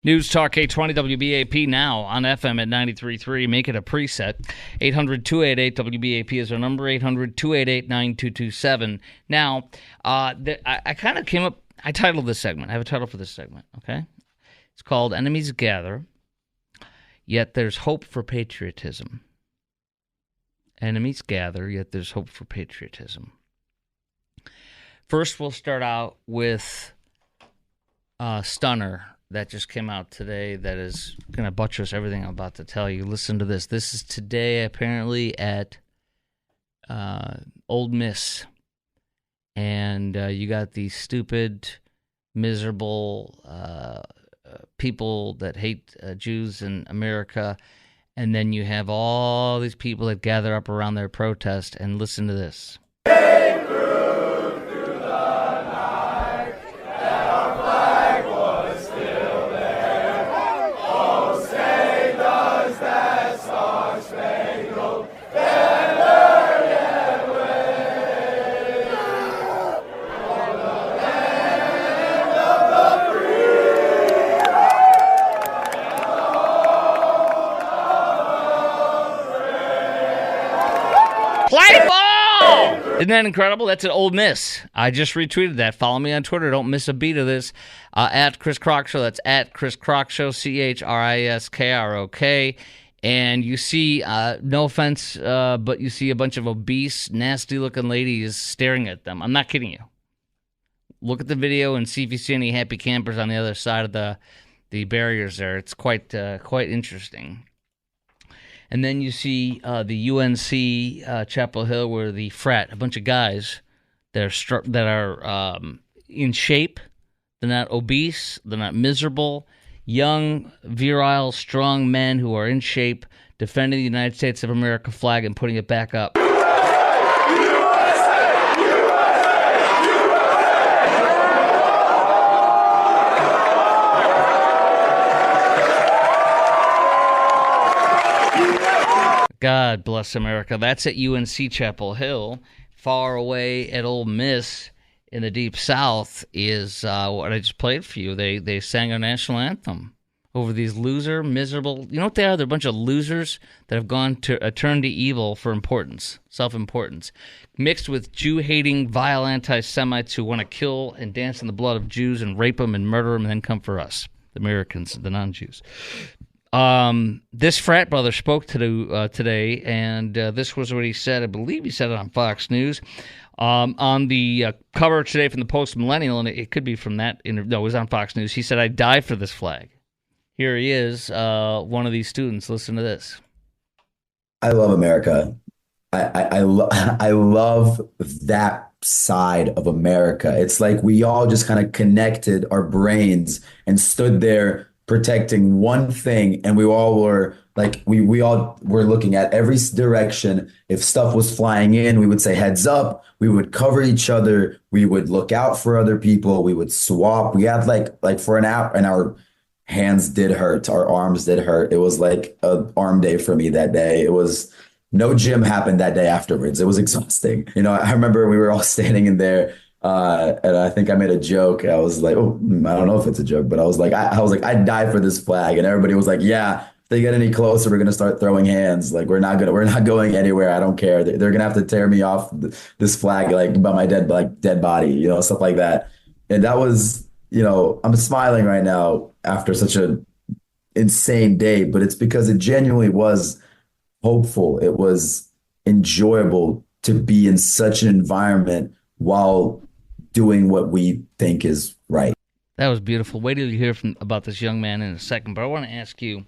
News Talk 820 WBAP now on FM at 93.3. Make it a preset. 800-288-WBAP is our number, 800-288-9227. Now, I kind of came up, I titled this segment. I have a title for this segment, okay? It's called Enemies Gather, Yet There's Hope for Patriotism. Enemies gather, yet there's hope for patriotism. First, we'll start out with Stunner. That just came out today that is going to buttress everything I'm about to tell you. Listen to this. This is today apparently at Ole Miss. And you got these stupid, miserable people that hate Jews in America. And then you have all these people that gather up around their protest. And listen to this. Play ball! Isn't that incredible? That's an Ole Miss. I just retweeted that. Follow me on Twitter. Don't miss a beat of this. At Chris Crock Show. That's at Chris Crock Show, ChrisKrok. And you see, no offense, but you see a bunch of obese, nasty-looking ladies staring at them. I'm not kidding you. Look at the video and see if you see any happy campers on the other side of the barriers there. It's quite interesting. And then you see the UNC Chapel Hill, where the frat, a bunch of guys that are in shape. They're not obese. They're not miserable. Young, virile, strong men who are in shape, defending the United States of America flag and putting it back up. God bless America. That's at UNC Chapel Hill. Far away at Ole Miss in the Deep South is what I just played for you. They sang our national anthem over these loser, miserable... You know what they are? They're a bunch of losers that have gone to turn to evil for importance, self-importance, mixed with Jew-hating, vile anti-Semites who want to kill and dance in the blood of Jews and rape them and murder them and then come for us, the Americans, the non-Jews. This frat brother spoke today, and this was what he said. I believe he said it on Fox News. On the cover today from the Post-Millennial, and it could be from that interview. No, it was on Fox News. He said, "I die for this flag." Here he is, one of these students. Listen to this. I love America. I love that side of America. It's like we all just kind of connected our brains and stood there protecting one thing, and we all were like, we all were looking at every direction. If stuff was flying in, we would say heads up. We would cover each other. We would look out for other people. We would swap. We had like for an hour, and our hands did hurt. Our arms did hurt. It was like an arm day for me that day. It was no gym happened that day afterwards. It was exhausting. You know, I remember we were all standing in there. And I think I made a joke. I was like, "Oh, I don't know if it's a joke," but I was like, I'd die for this flag. And everybody was like, "Yeah, if they get any closer, we're gonna start throwing hands. Like we're not going anywhere. I don't care. They're gonna have to tear me off this flag like by my dead body, you know, stuff like that." And that was, you know, I'm smiling right now after such an insane day, but it's because it genuinely was hopeful. It was enjoyable to be in such an environment while doing what we think is right. That was beautiful. Wait till you hear about this young man in a second. But I want to ask you,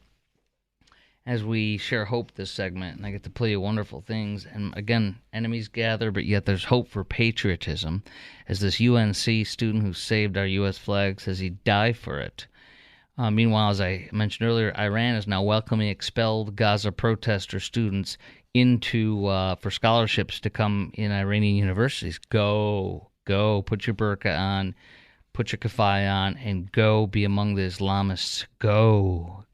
as we share hope this segment, and I get to play you wonderful things, and again, enemies gather, but yet there's hope for patriotism, as this UNC student who saved our U.S. flag says he'd die for it. Meanwhile, as I mentioned earlier, Iran is now welcoming expelled Gaza protester students into for scholarships to come in Iranian universities. Go, put your burqa on, put your kafaya on, and go be among the Islamists. Go.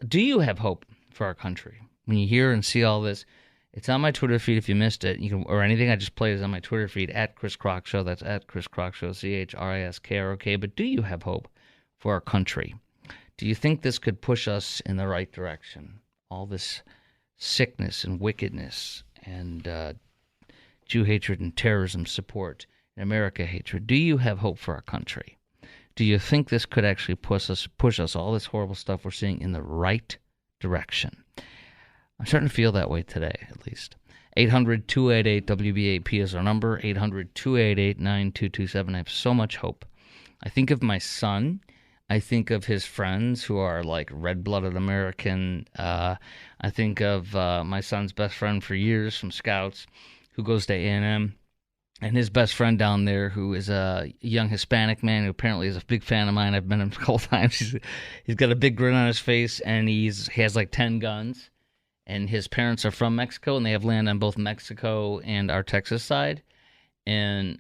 Do you have hope for our country when you hear and see all this? It's on my Twitter feed if you missed it. You can, or anything I just played is on my Twitter feed, at Chris Crock Show. That's at Chris Crock Show, ChrisKrock. But do you have hope for our country? Do you think this could push us in the right direction? All this sickness and wickedness and Jew hatred and terrorism support and America hatred. Do you have hope for our country? Do you think this could actually push us, all this horrible stuff we're seeing, in the right direction? I'm starting to feel that way today, at least. 800-288-WBAP is our number, 800-288-9227. I have so much hope. I think of my son. I think of his friends who are like red-blooded American. I think of my son's best friend for years from Scouts who goes to A&M. And his best friend down there, who is a young Hispanic man who apparently is a big fan of mine. I've met him a couple times. He's got a big grin on his face, and he has like 10 guns. And his parents are from Mexico, and they have land on both Mexico and our Texas side. And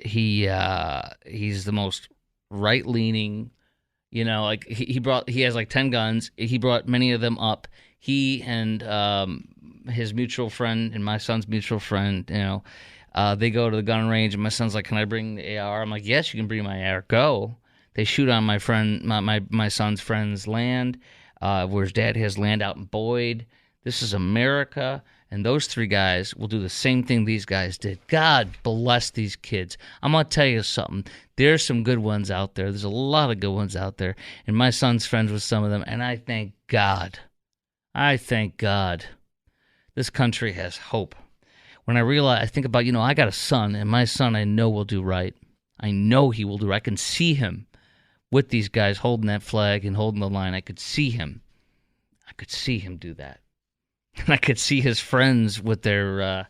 he's the most right-leaning, like he has like 10 guns. He brought many of them up. He and his mutual friend and my son's mutual friend, they go to the gun range, and my son's like, "Can I bring the AR?" I'm like, "Yes, you can bring my AR. Go." They shoot on my son's friend's land, where his dad has land out in Boyd. This is America, and those three guys will do the same thing these guys did. God bless these kids. I'm going to tell you something. There's some good ones out there. There's a lot of good ones out there, and my son's friends with some of them, and I thank God. This country has hope. When I think about, I got a son, and my son I know will do right. I know he will do right. I can see him with these guys holding that flag and holding the line. I could see him do that. And I could see his friends with their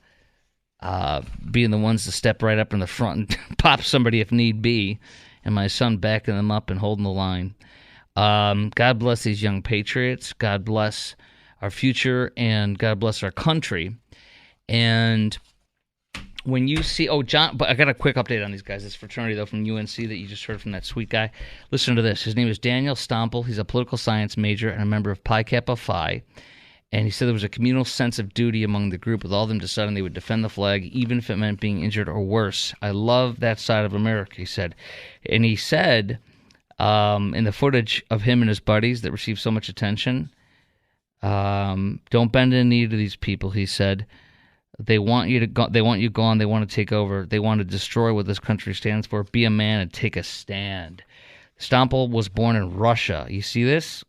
being the ones to step right up in the front and pop somebody if need be, and my son backing them up and holding the line. God bless these young patriots. God bless our future, and God bless our country. And when you see, John, but I got a quick update on these guys. This fraternity, though, from UNC that you just heard from that sweet guy. Listen to this. His name is Daniel Stompel. He's a political science major and a member of Pi Kappa Phi. And he said there was a communal sense of duty among the group, with all of them deciding they would defend the flag, even if it meant being injured or worse. I love that side of America, he said. And he said, in the footage of him and his buddies that received so much attention, don't bend the knee to these people, he said. They want you to go, they want you gone. They want to take over. They want to destroy what this country stands for. Be a man and take a stand. Stompel was born in Russia. You see this?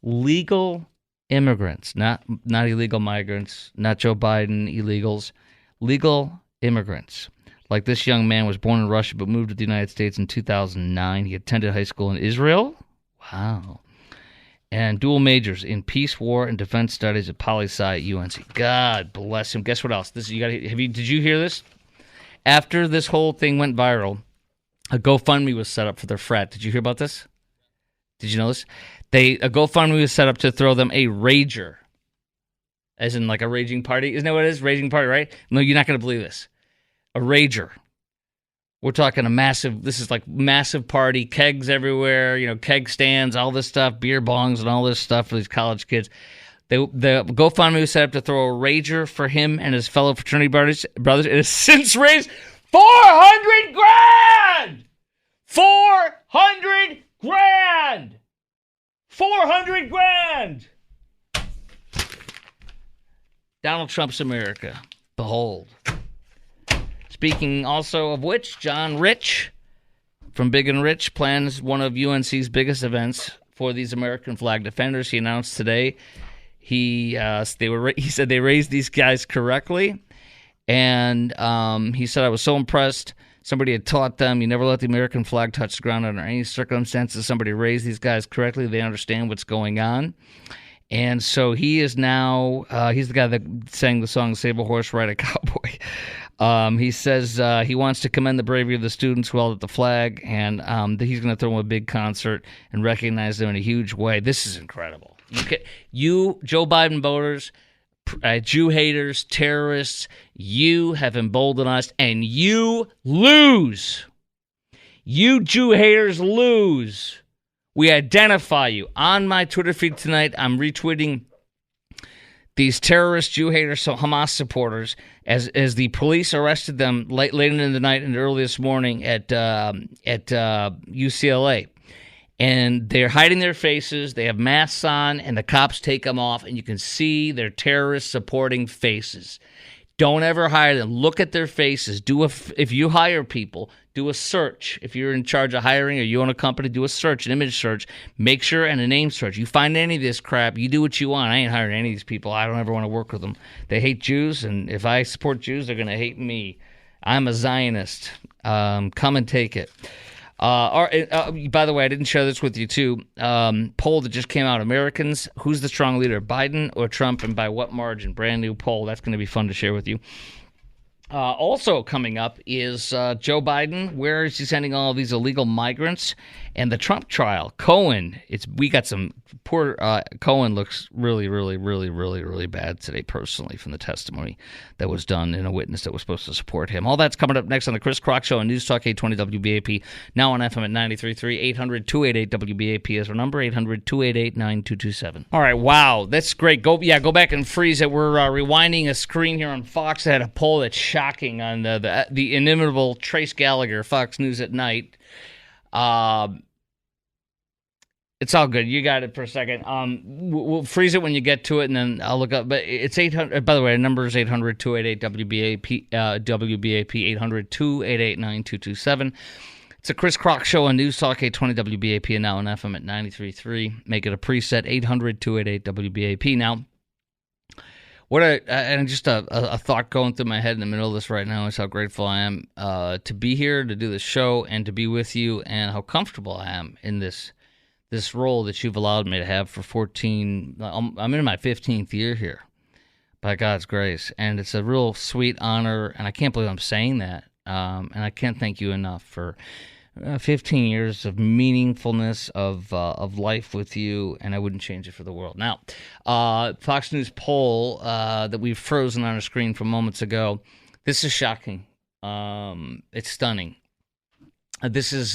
Legal immigrants, not illegal migrants, not Joe Biden illegals. Legal immigrants. Like this young man was born in Russia but moved to the United States in 2009. He attended high school in Israel. Wow. And dual majors in peace, war, and defense studies at poli-sci at UNC. God bless him. Guess what else? Did you hear this? After this whole thing went viral, a GoFundMe was set up for their frat. Did you hear about this? Did you know this? A GoFundMe was set up to throw them a rager. As in like a raging party. Isn't that what it is? Raging party, right? No, you're not going to believe this. A rager. We're talking this is like massive party, kegs everywhere, keg stands, all this stuff, beer bongs and all this stuff for these college kids. The GoFundMe was set up to throw a rager for him and his fellow fraternity brothers. It has since raised $400,000! $400,000! $400,000! Donald Trump's America. Behold. Speaking also of which, John Rich from Big and Rich plans one of UNC's biggest events for these American flag defenders. He announced today he said they raised these guys correctly, and he said, I was so impressed. Somebody had taught them you never let the American flag touch the ground under any circumstances. Somebody raised these guys correctly. They understand what's going on. And so he is now, he's the guy that sang the song Save a Horse, Ride a Cowboy. He says he wants to commend the bravery of the students who held up the flag, and he's going to throw them a big concert and recognize them in a huge way. This is incredible. You Joe Biden voters, Jew haters, terrorists, you have emboldened us, and you lose. You Jew haters lose. We identify you. On my Twitter feed tonight, I'm retweeting these terrorist Jew haters, so Hamas supporters, as the police arrested them late in the night and early this morning at UCLA. And they're hiding their faces. They have masks on, and the cops take them off, and you can see their terrorist-supporting faces. Don't ever hire them. Look at their faces. If you hire people, do a search. If you're in charge of hiring or you own a company, do a search, an image search. Make sure, and a name search. You find any of this crap, you do what you want. I ain't hiring any of these people. I don't ever want to work with them. They hate Jews, and if I support Jews, they're going to hate me. I'm a Zionist. Come and take it. By the way, I didn't share this with you too. Poll that just came out: Americans, who's the strong leader, Biden or Trump, and by what margin? Brand new poll. That's going to be fun to share with you. Also coming up is Joe Biden. Where is he sending all of these illegal migrants? And the Trump trial. Cohen. We got some poor. Cohen looks really, really, really, really, really bad today, personally, from the testimony that was done in a witness that was supposed to support him. All that's coming up next on the Chris Crock Show on News Talk 820 WBAP. Now on FM at 93.3. 800-288 WBAP is our number. 800-288-9227. All right. Wow, that's great. Go back and freeze it. We're rewinding a screen here on Fox that had a poll that's shocking on the inimitable Trace Gallagher, Fox News at Night. It's all good. You got it for a second. We'll freeze it when you get to it, and then I'll look up. But it's 800. By the way, the number is 800-288 WBAP. WBAP 800-288-9227. It's a Chris Crock Show on News Talk 820 WBAP and now on FM at 93.3. Make it a preset 800-288 WBAP. Now, just a thought going through my head in the middle of this right now is how grateful I am to be here, to do this show, and to be with you, and how comfortable I am in this role that you've allowed me to have for 14. I'm in my 15th year here, by God's grace, and it's a real sweet honor, and I can't believe I'm saying that, and I can't thank you enough for 15 years of meaningfulness of life with you, and I wouldn't change it for the world. Now, Fox News poll that we've frozen on our screen from moments ago. This is shocking. It's stunning. This is.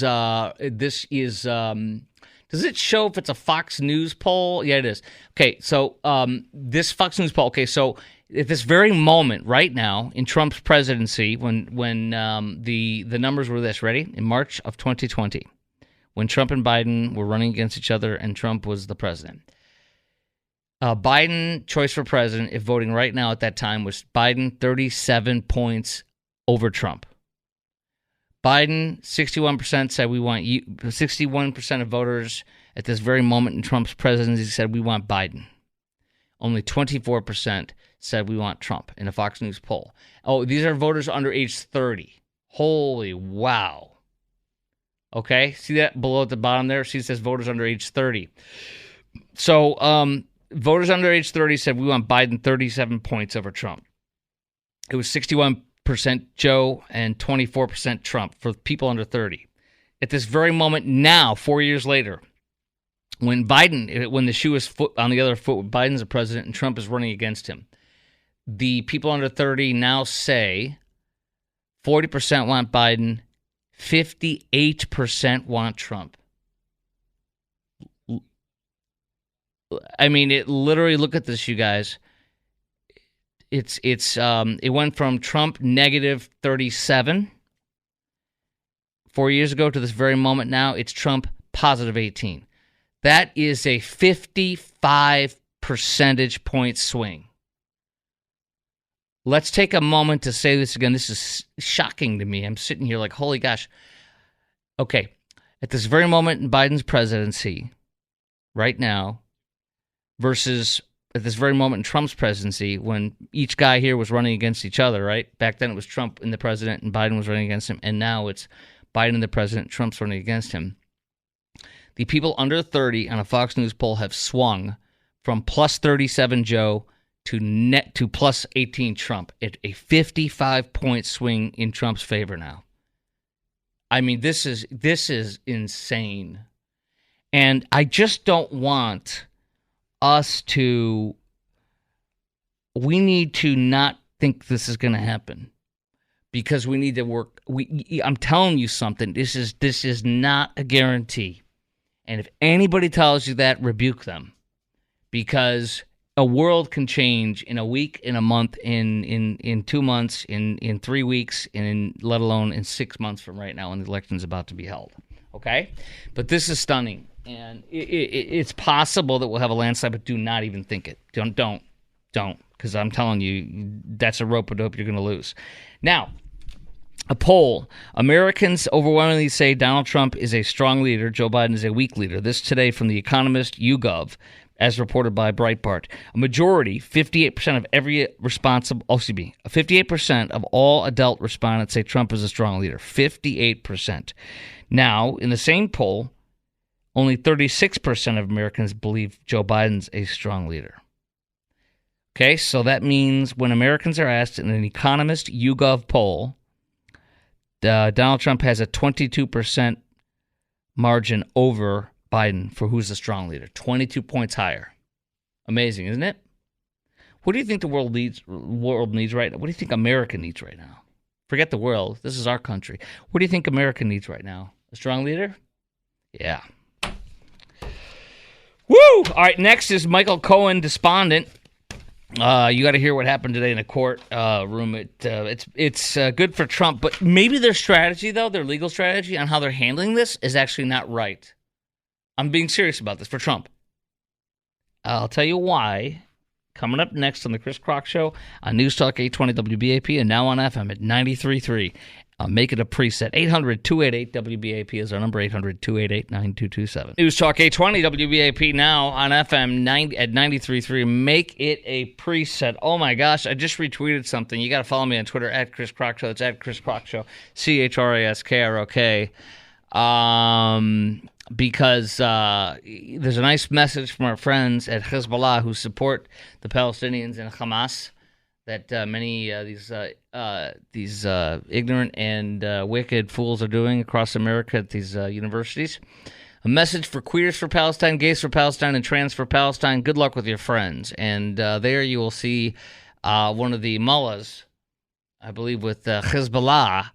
Does it show if it's a Fox News poll? Yeah, it is. Okay, so this Fox News poll. Okay, so at this very moment, right now, in Trump's presidency, when the numbers were this, ready? In March of 2020, when Trump and Biden were running against each other and Trump was the president. Biden, choice for president, if voting right now at that time, was Biden 37 points over Trump. Biden, 61% said we want you. 61% of voters at this very moment in Trump's presidency said we want Biden. Only 24% said we want Trump in a Fox News poll. Oh, these are voters under age 30. Holy wow. Okay, see that below at the bottom there? See, it says voters under age 30. So voters under age 30 said we want Biden 37 points over Trump. It was 61% Joe and 24% Trump for people under 30. At this very moment now, 4 years later, when the shoe is on the other foot, Biden's the president and Trump is running against him, the people under 30 now say 40% want Biden, 58% want Trump. I mean, it literally, look at this, you guys. It went from Trump negative 37 4 years ago to this very moment now. It's Trump positive 18. That is a 55 percentage point swing. Let's take a moment to say this again. This is shocking to me. I'm sitting here like, holy gosh. Okay, at this very moment in Biden's presidency, right now, versus at this very moment in Trump's presidency, when each guy here was running against each other, right? Back then it was Trump and the president and Biden was running against him, and now it's Biden and the president, Trump's running against him. The people under 30 on a Fox News poll have swung from plus 37 Joe to plus 18 Trump. At a 55-point swing in Trump's favor now. I mean, this is insane. And I just don't want us to, we need to not think this is going to happen, because we need to work. I'm telling you something. This is not a guarantee. And if anybody tells you that, rebuke them, because A world can change in a week, in a month, in 2 months, in 3 weeks, and let alone in 6 months from right now when the election's about to be held. Okay? But this is stunning. And it's possible that we'll have a landslide, but do not even think it. Don't. Because I'm telling you, that's a rope-a-dope you're going to lose. Now, a poll. Americans overwhelmingly say Donald Trump is a strong leader. Joe Biden is a weak leader. This today from The Economist, YouGov, as reported by Breitbart. A majority, 58% of every responsible, 58% of all adult respondents say Trump is a strong leader. 58%. Now, in the same poll, only 36% of Americans believe Joe Biden's a strong leader. Okay, so that means when Americans are asked in an Economist YouGov poll, Donald Trump has a 22% margin over Biden for who's the strong leader. 22 points higher. Amazing, isn't it? What do you think the world needs right now? What do you think America needs right now? Forget the world. This is our country. What do you think America needs right now? A strong leader? Yeah. Woo! All right, next is Michael Cohen, despondent. You got to hear what happened today in the court room. It's good for Trump, but maybe their strategy, though, their legal strategy on how they're handling this is actually not right. I'm being serious about this for Trump. I'll tell you why. Coming up next on the Chris Crock Show on News Talk 820 WBAP and now on FM at 93.3. Make it a preset. 800-288-WBAP is our number, 800-288-9227. News Talk 820 WBAP now on FM at 93.3. Make it a preset. Oh my gosh, I just retweeted something. You got to follow me on Twitter at Chris Crock Show. It's at Chris Crock Show, CHRASKROK. Because there's a nice message from our friends at Hezbollah who support the Palestinians and Hamas that many these ignorant and wicked fools are doing across America at these universities. A message for queers for Palestine, gays for Palestine, and trans for Palestine. Good luck with your friends. And there you will see one of the mullahs, I believe with Hezbollah,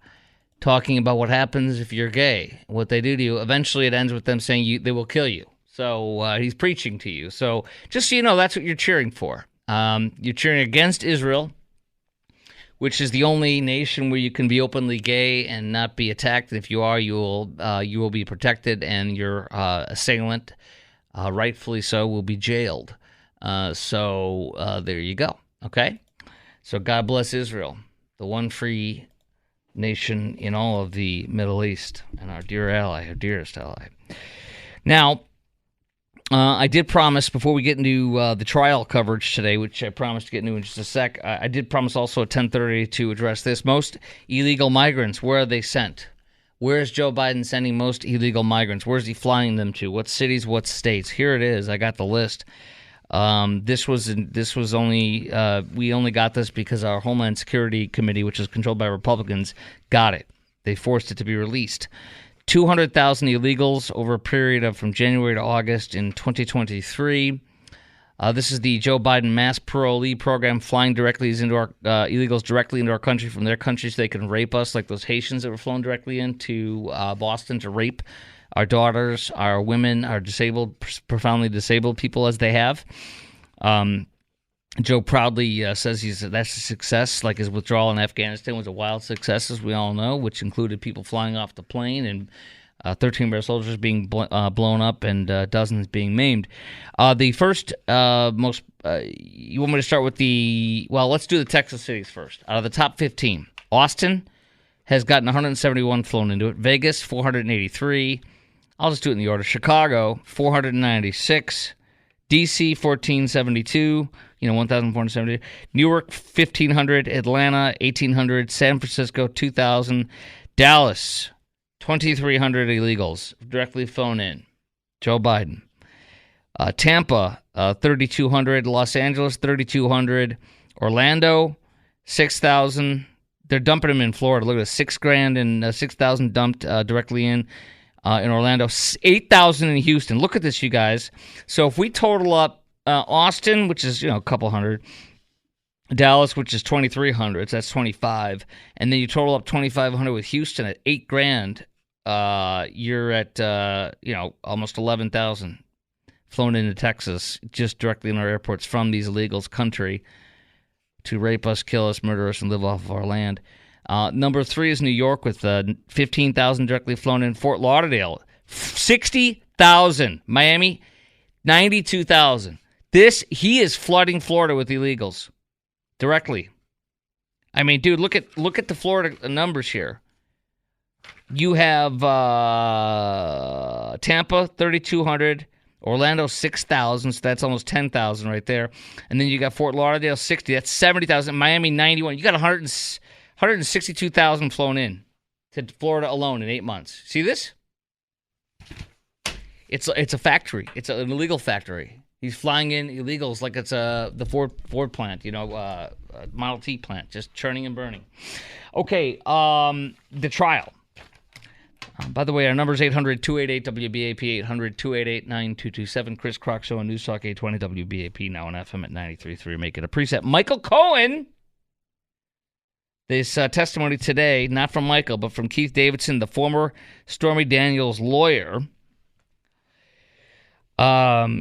talking about what happens if you're gay, what they do to you. Eventually it ends with them saying they will kill you. So he's preaching to you. So just so you know, that's what you're cheering for. You're cheering against Israel, which is the only nation where you can be openly gay and not be attacked. If you are, you will be protected, and your assailant, rightfully so, will be jailed. So there you go. Okay? So God bless Israel, the one free nation in all of the Middle East, and our dear ally, our dearest ally. Now, I did promise before we get into the trial coverage today, which I promised to get into in just a sec, I did promise also at 10:30 to address this. Most illegal migrants, where are they sent? Where is Joe Biden sending most illegal migrants? Where is he flying them to? What cities, what states? Here it is. I got the list. This was only we only got this because our Homeland Security Committee, which is controlled by Republicans, got it. They forced it to be released. 200,000 illegals over a period of from January to August in 2023. This is the Joe Biden mass parolee program, flying into our illegals directly into our country from their countries so they can rape us, like those Haitians that were flown directly into Boston to rape our daughters, our women, our disabled, profoundly disabled people as they have. Joe proudly says that's a success, like his withdrawal in Afghanistan was a wild success, as we all know, which included people flying off the plane and 13 of our soldiers being blown up and dozens being maimed. The first most, you want me to start with let's do the Texas cities first. Out of the top 15, Austin has gotten 171 flown into it. Vegas, 483. I'll just do it in the order. Chicago, 496. D.C., 1472. 1,470. Newark, 1,500. Atlanta, 1,800. San Francisco, 2,000. Dallas, 2,300 illegals directly flown in. Joe Biden. Tampa, 3,200. Los Angeles, 3,200. Orlando, 6,000. They're dumping them in Florida. Look at this, $6,000 and 6,000 dumped directly in Orlando. 8,000 in Houston. Look at this, you guys. So if we total up Austin, which is a couple hundred, Dallas, which is 2,300, so that's 25, and then you total up 2,500 with Houston at $8,000. You're at almost 11,000 flown into Texas just directly in our airports from these illegals' country to rape us, kill us, murder us, and live off of our land. Number 3 is New York with 15,000 directly flown in. Fort Lauderdale, 60,000. Miami, 92,000. He is flooding Florida with illegals directly. I mean, dude, look at the Florida numbers here. You have Tampa, 3,200. Orlando, 6,000, so that's almost 10,000 right there. And then you got Fort Lauderdale, 60. That's 70,000. Miami, 91. You got 162,000 flown in to Florida alone in 8 months. See this? It's a factory. It's an illegal factory. He's flying in illegals like it's the Ford plant, Model T plant, just churning and burning. Okay, the trial. By the way, our number is 800-288-WBAP, 800-288-9227. Chris Crock Show on News Talk 820 WBAP, now on FM at 93.3. Make it a preset. Michael Cohen. This testimony today, not from Michael, but from Keith Davidson, the former Stormy Daniels lawyer.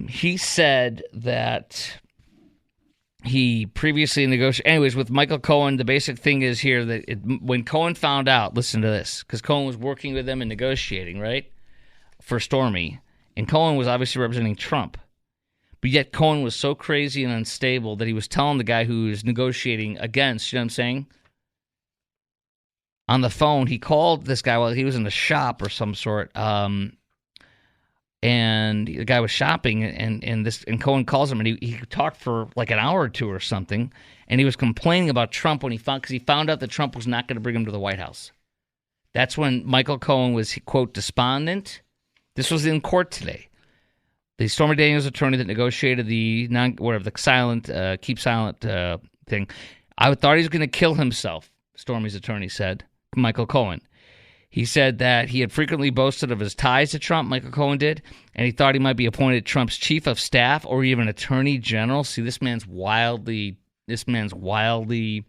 He said that he previously negotiated. Anyways, with Michael Cohen, the basic thing is here that when Cohen found out, listen to this, because Cohen was working with them and negotiating, right, for Stormy. And Cohen was obviously representing Trump. But yet Cohen was so crazy and unstable that he was telling the guy who was negotiating against, you know what I'm saying? On the phone, he called this guy while he was in the shop or some sort. And the guy was shopping, and Cohen calls him, and he talked for like an hour or two or something, and he was complaining about Trump because he found out that Trump was not going to bring him to the White House. That's when Michael Cohen was, quote, despondent. This was in court today. The Stormy Daniels attorney that negotiated the keep silent thing, I thought he was going to kill himself, Stormy's attorney said, Michael Cohen. He said that he had frequently boasted of his ties to Trump, Michael Cohen did, and he thought he might be appointed Trump's chief of staff or even attorney general. See, this man's wildly, he's wildly,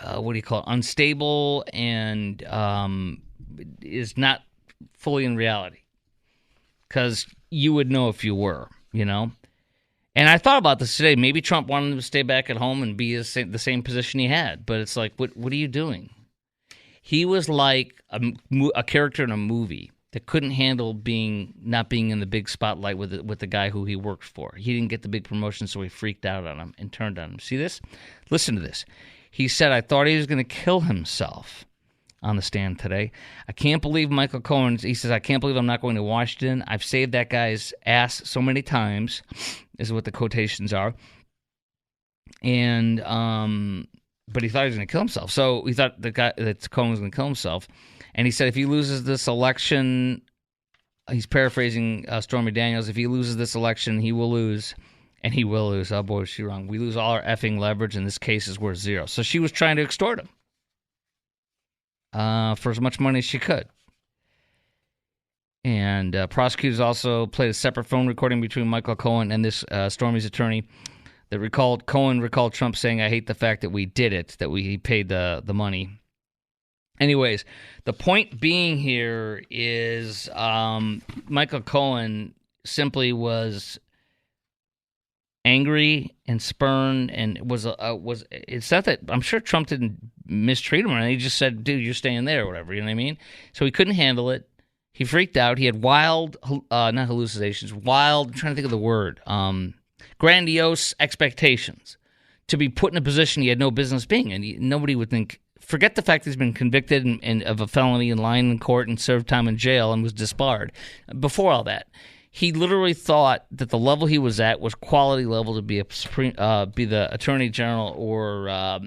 unstable and is not fully in reality. Because you would know if you were, And I thought about this today. Maybe Trump wanted him to stay back at home and be the same position he had. But it's like, what are you doing? He was like a character in a movie that couldn't handle not being in the big spotlight with the guy who he worked for. He didn't get the big promotion, so he freaked out on him and turned on him. See this? Listen to this. He said, I thought he was going to kill himself on the stand today. I can't believe Michael Cohen. He says, I can't believe I'm not going to Washington. I've saved that guy's ass so many times. Is what the quotations are. And but he thought he was going to kill himself. So he thought that Cohen was going to kill himself. And he said if he loses this election, he's paraphrasing Stormy Daniels, if he loses this election, he will lose. And he will lose. Oh boy, is she wrong. We lose all our effing leverage, and this case is worth zero. So she was trying to extort him for as much money as she could. And prosecutors also played a separate phone recording between Michael Cohen and this Stormy's attorney that Cohen recalled Trump saying, I hate the fact that we did it, that he paid the money. Anyways, the point being here is Michael Cohen simply was angry and spurned and was it's not that I'm sure Trump didn't mistreat him or anything. He just said, dude, you're staying there or whatever, you know what I mean? So he couldn't handle it. He freaked out. He had not hallucinations, I'm trying to think of the word, grandiose expectations to be put in a position he had no business being in. Nobody would think, forget the fact he's been convicted of a felony and lying in court and served time in jail and was disbarred. Before all that, he literally thought that the level he was at was quality level to be be the attorney general or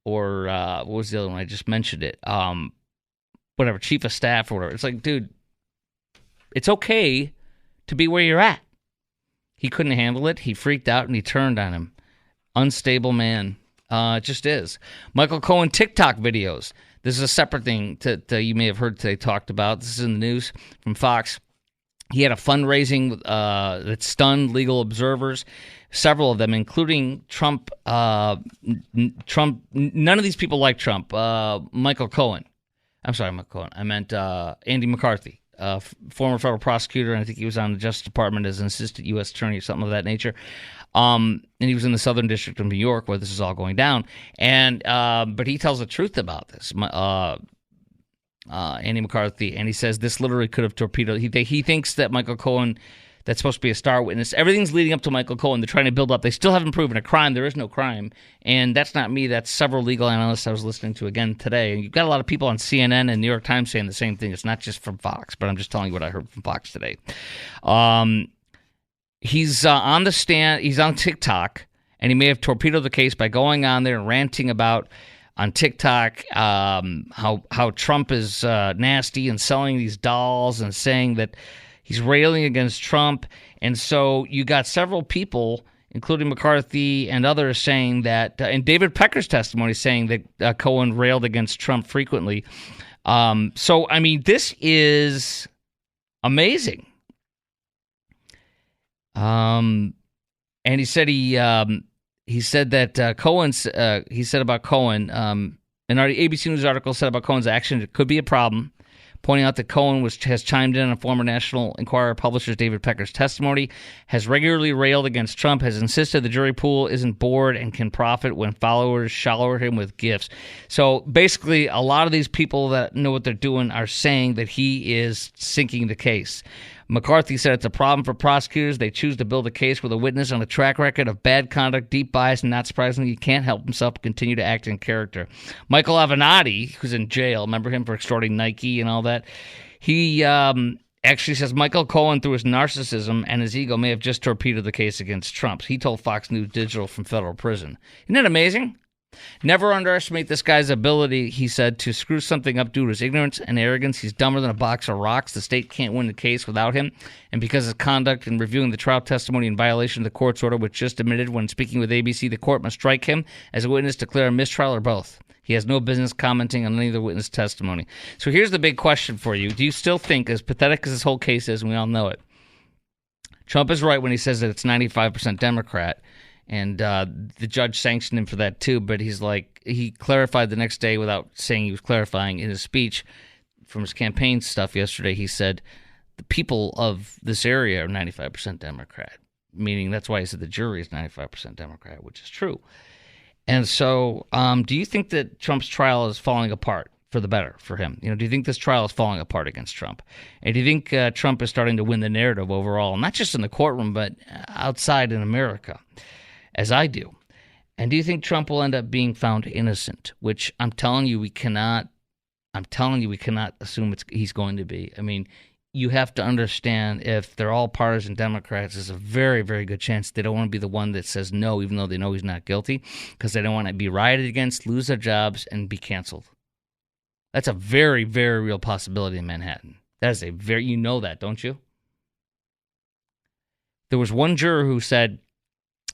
what was the other one? I just mentioned it. Whatever, chief of staff or whatever. It's like, dude, it's okay to be where you're at. He couldn't handle it. He freaked out and he turned on him. Unstable man. It just is. Michael Cohen TikTok videos. This is a separate thing that you may have heard today talked about. This is in the news from Fox. He had a fundraising that stunned legal observers, several of them, including Trump. Trump. None of these people like Trump. Michael Cohen. I'm sorry, Michael Cohen. I meant Andy McCarthy. former federal prosecutor, and I think he was on the Justice Department as an assistant U.S. attorney or something of that nature. And he was in the Southern District of New York where this is all going down. And but he tells the truth about this, Andy McCarthy, and he says this literally could have torpedoed. He thinks that Michael Cohen, that's supposed to be a star witness. Everything's leading up to Michael Cohen. They're trying to build up. They still haven't proven a crime. There is no crime. And that's not me. That's several legal analysts I was listening to again today. And you've got a lot of people on CNN and New York Times saying the same thing. It's not just from Fox, but I'm just telling you what I heard from Fox today. He's on the stand. He's on TikTok, and he may have torpedoed the case by going on there and ranting about on TikTok how Trump is nasty and selling these dolls and saying that he's railing against Trump. And so you got several people, including McCarthy and others, saying that, and David Pecker's testimony saying that Cohen railed against Trump frequently. So, I mean, this is amazing. And he said he said that Cohen's he said about Cohen, an ABC News article said about Cohen's action, it could be a problem, pointing out that Cohen has chimed in on former National Enquirer publisher David Pecker's testimony, has regularly railed against Trump, has insisted the jury pool isn't bored and can profit when followers shower him with gifts. So basically, a lot of these people that know what they're doing are saying that he is sinking the case. McCarthy said it's a problem for prosecutors. They choose to build a case with a witness on a track record of bad conduct, deep bias, and not surprisingly, he can't help himself but continue to act in character. Michael Avenatti, who's in jail, remember him for extorting Nike and all that? He actually says Michael Cohen, through his narcissism and his ego, may have just torpedoed the case against Trump. He told Fox News Digital from federal prison. Isn't that amazing? Never underestimate this guy's ability, he said, to screw something up due to his ignorance and arrogance. He's dumber than a box of rocks. The state can't win the case without him. And because of his conduct in reviewing the trial testimony in violation of the court's order, which just admitted when speaking with ABC, the court must strike him as a witness, declare a mistrial, or both. He has no business commenting on any of the witness testimony. So here's the big question for you. Do you still think, as pathetic as this whole case is, and we all know it, Trump is right when he says that it's 95% Democrat? And the judge sanctioned him for that too, but he clarified the next day without saying he was clarifying in his speech from his campaign stuff yesterday. He said the people of this area are 95% Democrat, meaning that's why he said the jury is 95% Democrat, which is true. And so do you think that Trump's trial is falling apart for the better for him? Do you think this trial is falling apart against Trump? And do you think Trump is starting to win the narrative overall, not just in the courtroom, but outside in America? As I do. And do you think Trump will end up being found innocent? Which I'm telling you we cannot assume he's going to be. I mean, you have to understand, if they're all partisan Democrats, there's a very, very good chance they don't want to be the one that says no, even though they know he's not guilty, because they don't want to be rioted against, lose their jobs, and be canceled. That's a very, very real possibility in Manhattan. That is you know that, don't you? There was one juror who said,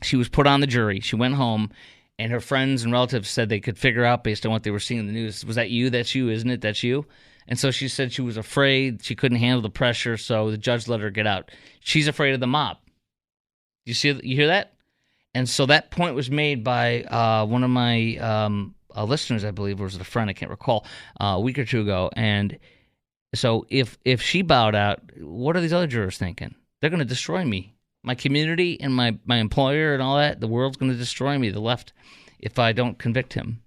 she was put on the jury. She went home, and her friends and relatives said they could figure out based on what they were seeing in the news. Was that you? That's you, isn't it? That's you? And so she said she was afraid. She couldn't handle the pressure, so the judge let her get out. She's afraid of the mob. You hear that? And so that point was made by one of my listeners, I believe, or was it a friend? I can't recall, a week or two ago. And so if she bowed out, what are these other jurors thinking? They're going to destroy me. My community and my employer and all that, the world's going to destroy me, the left, if I don't convict him.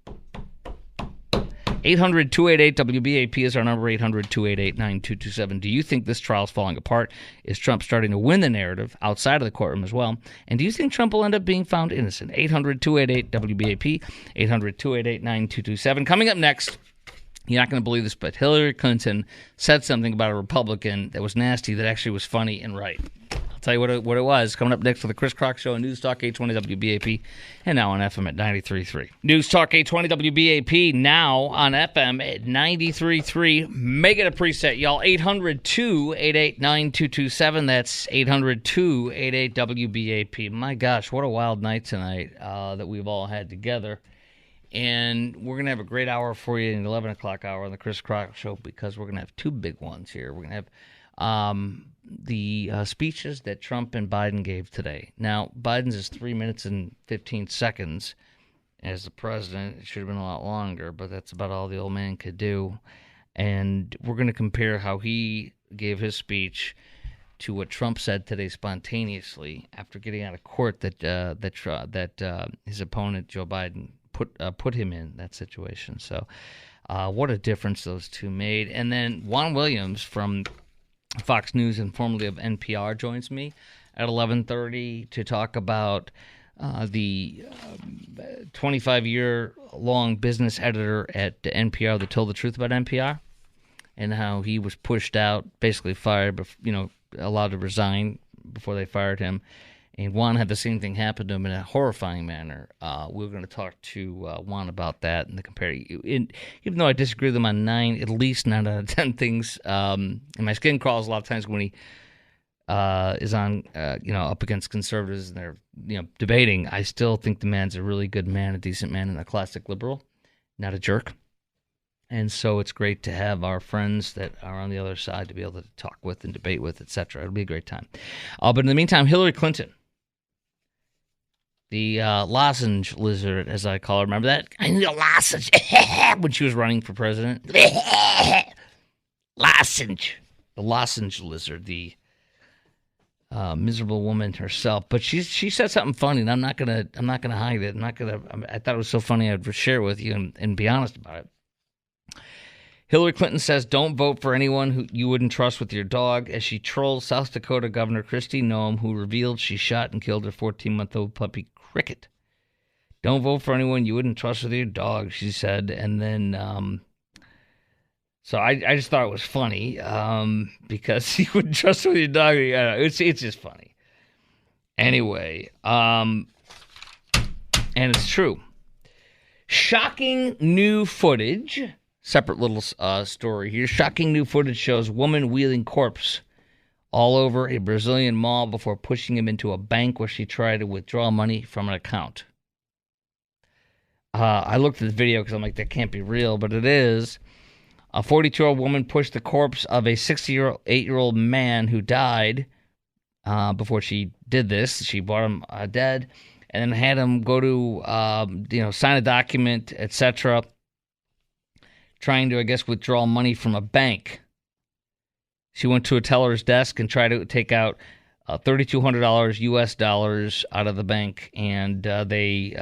800-288-WBAP is our number, 800-288-9227. Do you think this trial's falling apart? Is Trump starting to win the narrative outside of the courtroom as well? And do you think Trump will end up being found innocent? 800-288-WBAP, 800-288-9227. Coming up next, you're not going to believe this, but Hillary Clinton said something about a Republican that was nasty that actually was funny and right. Tell you what it was. Coming up next for the Chris Crock Show on News Talk 820 WBAP and now on FM at 93.3. News Talk 820 WBAP now on FM at 93.3. Make it a preset, y'all. 800-288-9227. That's 800-288-WBAP. My gosh, what a wild night tonight that we've all had together. And we're going to have a great hour for you in the 11 o'clock hour on the Chris Crock Show, because we're going to have two big ones here. We're going to have the speeches that Trump and Biden gave today. Now, Biden's is 3 minutes and 15 seconds as the president. It should have been a lot longer, but that's about all the old man could do. And we're going to compare how he gave his speech to what Trump said today spontaneously after getting out of court that his opponent Joe Biden put him in that situation. So, what a difference those two made. And then Juan Williams from Fox News and formerly of NPR joins me at 11:30 to talk about the 25-year-long business editor at NPR that told the truth about NPR and how he was pushed out, basically fired, allowed to resign before they fired him. And Juan had the same thing happen to him in a horrifying manner. We're going to talk to Juan about that and the even though I disagree with him on at least 9 out of 10 things, and my skin crawls a lot of times when he is on, up against conservatives and they're, debating. I still think the man's a really good man, a decent man, and a classic liberal, not a jerk. And so it's great to have our friends that are on the other side to be able to talk with and debate with, etc. It'll be a great time. But in the meantime, Hillary Clinton, the lozenge lizard, as I call her. Remember that? I need a lozenge when she was running for president. Lozenge. The lozenge lizard, the miserable woman herself. But she said something funny, and I'm not gonna hide it. I thought it was so funny I'd share it with you and be honest about it. Hillary Clinton says don't vote for anyone who you wouldn't trust with your dog as she trolls South Dakota Governor Kristi Noem, who revealed she shot and killed her 14-month-old puppy Cricket. Don't vote for anyone you wouldn't trust with your dog, she said. And then, so I just thought it was funny because you wouldn't trust with your dog. It's just funny. Anyway, and it's true. Shocking new footage. Separate little story here. Shocking new footage shows woman wheeling corpse all over a Brazilian mall before pushing him into a bank where she tried to withdraw money from an account. I looked at the video because I'm like, that can't be real, but it is. A 42-year-old woman pushed the corpse of a 68-year-old man who died before she did this. She brought him dead and then had him go to, sign a document, etc., trying to, I guess, withdraw money from a bank. She went to a teller's desk and tried to take out $3,200 US dollars out of the bank, and they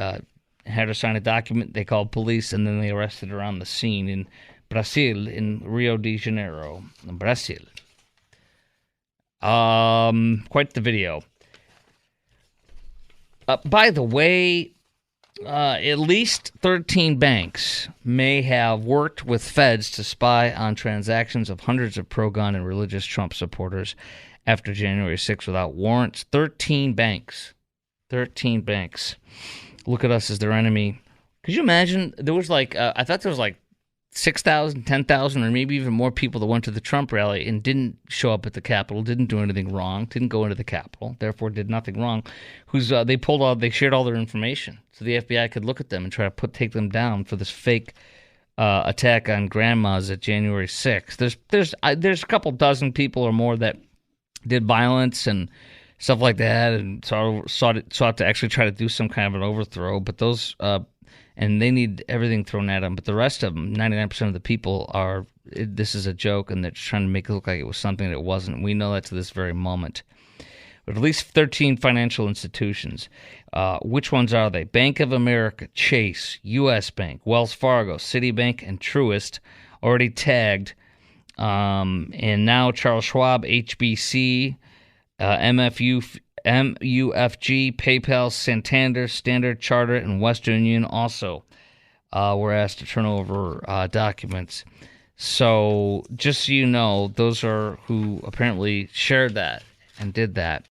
had her sign a document. They called police, and then they arrested her on the scene in Brazil, in Rio de Janeiro, Brazil. Quite the video. By the way, at least 13 banks may have worked with feds to spy on transactions of hundreds of pro-gun and religious Trump supporters after January 6th without warrants. 13 banks. 13 banks. Look at us as their enemy. Could you imagine? There was I thought there was 6,000, 10,000, or maybe even more people that went to the Trump rally and didn't show up at the Capitol, didn't do anything wrong, didn't go into the Capitol, therefore did nothing wrong. They shared all their information so the FBI could look at them and try to take them down for this fake attack on grandmas at January 6th. There's a couple dozen people or more that did violence and stuff like that, and sought to actually try to do some kind of an overthrow. But those and they need everything thrown at them. But the rest of them, 99% of the people this is a joke, and they're trying to make it look like it was something that it wasn't. We know that to this very moment. But at least 13 financial institutions. Which ones are they? Bank of America, Chase, U.S. Bank, Wells Fargo, Citibank, and Truist already tagged. And now Charles Schwab, HBC, MUFG, PayPal, Santander, Standard Chartered, and Western Union also were asked to turn over documents. So just so you know, those are who apparently shared that and did that.